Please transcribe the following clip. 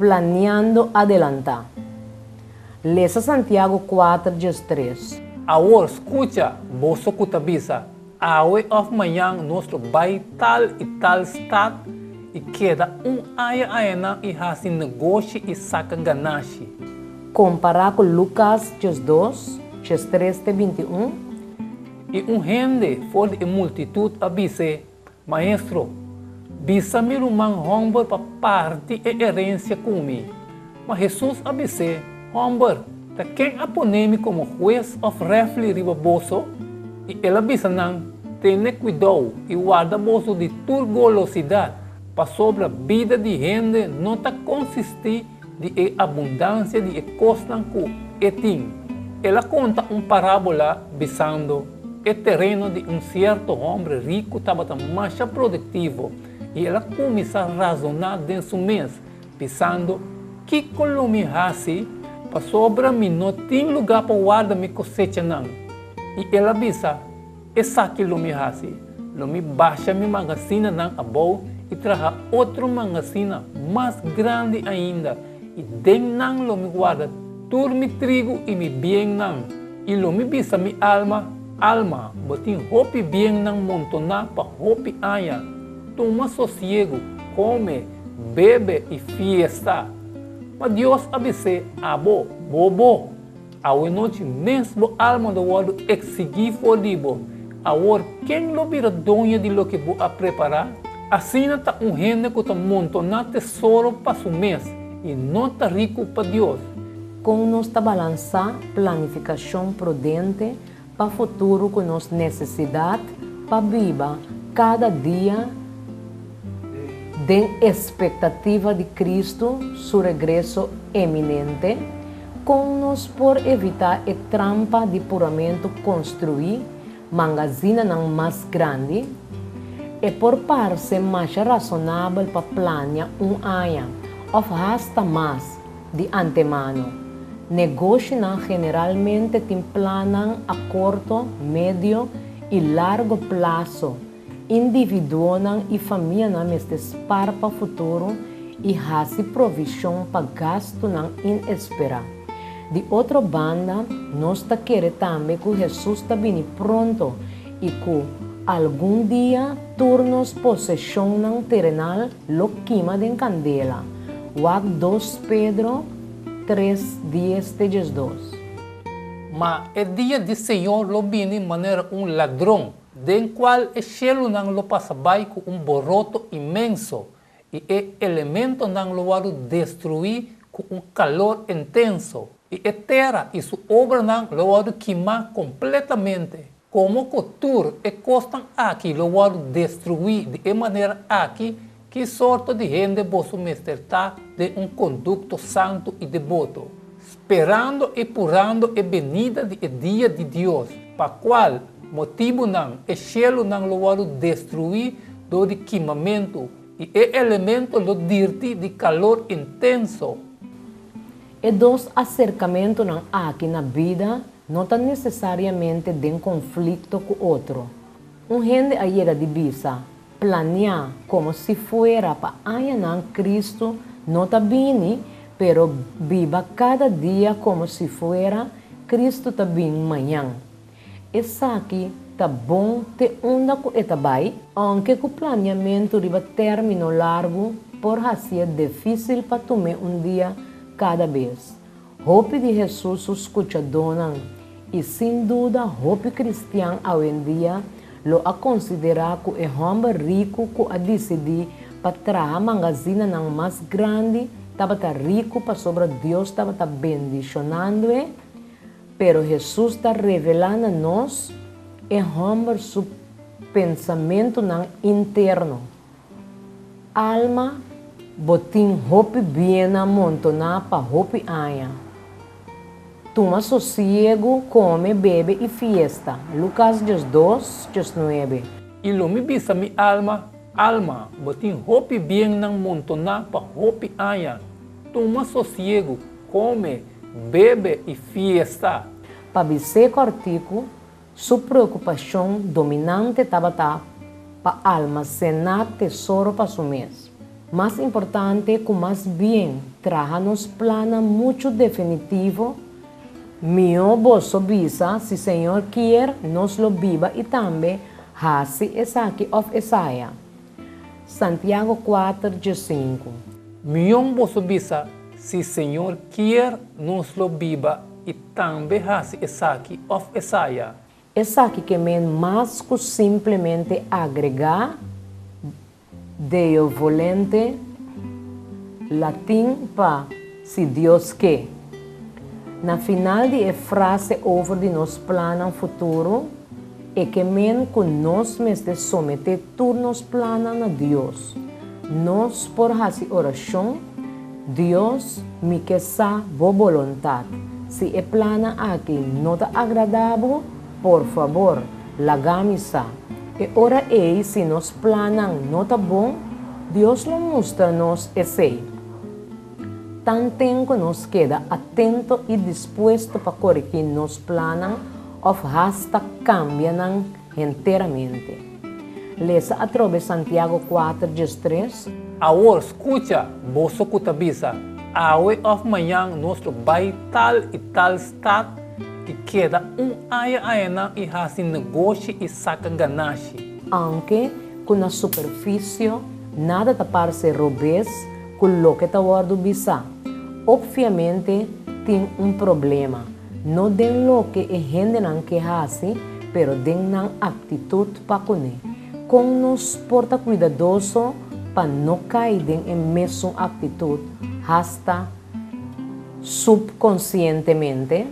planeando adelantar. Lesa Santiago 4:3. Agora escuta, bolso cutabisa. Awe of manhã nosso vai tal e tal estado e queda aya e hasi negócio e saca ganache. Comparar com Lucas 2, 13-21. E gente for de multitud avise, maestro, bisa mi rumang homber pa parte e herência comigo. Mas Jesus avise, homber, ta quem aponeme como juez of refli riba bolso, e ela avisa não, tenha cuidado e guarda bolso de tua golosidade, para sobre a vida de gente não ta consistir de abundância de costas que etim. Ela conta parábola visando o terreno de certo homem rico estava mais produtivo e ela começa a razonar dentro do mês, pensando que colomihasi para sobra mim não tem lugar para guardar minha cosecha não. E ela avisa, essa que lumihasi, lumi baixa minha magazina não abou e traga outro magazina mais grande ainda. E den não lumi guarda tur mi trigo e mi bem não. E lumi bisa mi alma, botin hopi bem não montonar pa hopi aya. Toma sossego, come, bebe e fiesta. Mas Deus avise, bobo. A noite mesmo alma do world exigir for libo. Agora quem lo vira donha de lo que vou a preparar? Assim está gente que está montonar tesouro para su mês e não está rico para Deus. Com nossa balança, planificação prudente para o futuro com nossa necessidade para viver cada dia de expectativa de Cristo, seu regresso eminente, com nos por evitar a trampa de puramento construir magazina não mais grande e por parecer mais razonável para planear ano ou hasta mais de antemano. Negócio não generalmente tem planos a curto, médio e largo prazo. Indivíduo e família não espera para o futuro e faz provisão para gasto não inesperado. De outra banda, nós queremos também que Jesus está vindo pronto e que algum dia turnos possessão não terrenal lo queima de candela. Wag 2 Pedro 3:10-12. Mas o dia do Senhor lo vini maneira ladrão, den qual o cielo não lo passa com boroto imenso e o elemento não lo vai destruir com calor intenso e a terra e sua obra não lo vai queimar completamente. Como cultura e costam aqui lo vai destruir de maneira aqui que sorte de gente vosso mestertar de conduto santo e devoto, esperando e purando a venida de dia de Deus, para qual motivo não, o cielo não lo vai destruir do de queimamento e o elemento lo dirti de calor intenso. E dos acercamentos não aqui na vida não está necessariamente de conflito com outro. Gente aí de visa planear como se fuera para añanar Cristo não está bem, pero viva cada dia como se fuera Cristo está bem amanhã. Essa aqui está bom te onda com etabai, aunque o planeamento riba término largo por ser difícil para tomar dia cada vez. Hope de Jesus escuta dona e sem dúvida hope cristiano hoje em dia lo a considerar que é homem rico que a decidir para trazer magazina não mais grande, estava rico para sobre Deus, estava bendicionando, pero Jesus está revelando a nós é homem seu pensamento não interno. Alma, botim hope bem amontonar para hope anha. Toma sossego, come, bebe e fiesta. Lucas 2:9. E lo mi bisa mi alma, botin hopi bem não montonar pa hopi aya. Toma sossego, come, bebe e fiesta. Para viver cortico, sua preocupação dominante estava para almacenar tesouro para su mês. Más importante que más bien traja-nos plana muito definitivo, meu bolso bisa, se Senhor quer, nos lo viva e também hasi esaki of Esaia. Santiago 4:5. Miong bosobisa, se Senhor quer, nos lo viva e também hasi esaki of Esaia. Esaki que men mais que simplesmente agregar de volante latim para se Deus quer. Na final de frase over de nos plano futuro, é que men que nós mesmo someter turnos plana na Deus. Nós por fazer oração, Deus me quer sa boa vontade. Se é plana aqui não está agradável, por favor, lagame-sa. E ora ei, se nos planan não está bom, Deus lo mostra-nos esse. Tanto que nos queda atento e disposto para corrigir nos planos ou hasta cambiam inteiramente. Lesa através Santiago 4:3. Agora escuta, boso kutabisa, awe of manhã nosso vai tal e tal estado que queda aena e hasi negócio e saca ganache. Aunque com a superfície nada te parece robês, com o que está guardo bisa. Obviamente tem problema. Não tem lo que é gente não que hasi, pero tem não atitude para comer. Com nos porta cuidadoso para não cair em mesma atitude, hasta subconscientemente.